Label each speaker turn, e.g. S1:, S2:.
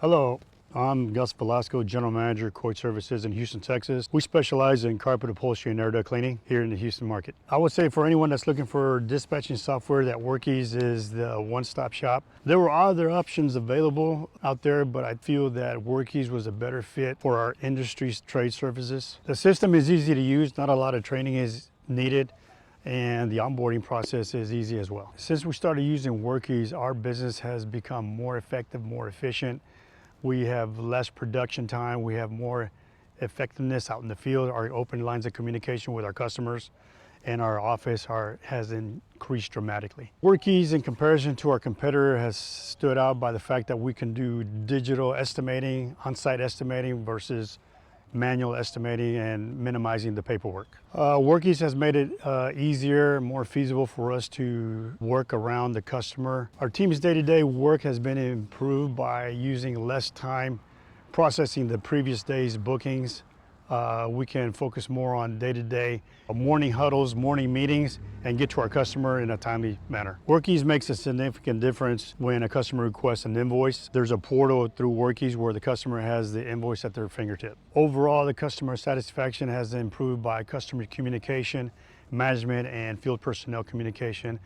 S1: Hello, I'm Gus Velasco, General Manager, COIT Services in Houston, Texas. We specialize in carpet upholstery and air duct cleaning here in the Houston market. I would say for anyone that's looking for dispatching software, that Workiz is the one-stop shop. There were other options available out there, but I feel that Workiz was a better fit for our industry's trade services. The system is easy to use, not a lot of training is needed, and the onboarding process is easy as well. Since we started using Workiz, our business has become more effective, more efficient. We have less production time. We have more effectiveness out in the field. Our open lines of communication with our customers and our office has increased dramatically. Workiz, in comparison to our competitor, has stood out by the fact that we can do digital estimating, on-site estimating versus manual estimating and minimizing the paperwork. Workiz has made it easier, more feasible for us to work around the customer. Our team's day-to-day work has been improved by using less time processing the previous day's bookings. We can focus more on day-to-day morning huddles, morning meetings, and get to our customer in a timely manner. Workiz makes a significant difference when a customer requests an invoice. There's a portal through Workiz where the customer has the invoice at their fingertip. Overall, the customer satisfaction has improved by customer communication, management, and field personnel communication.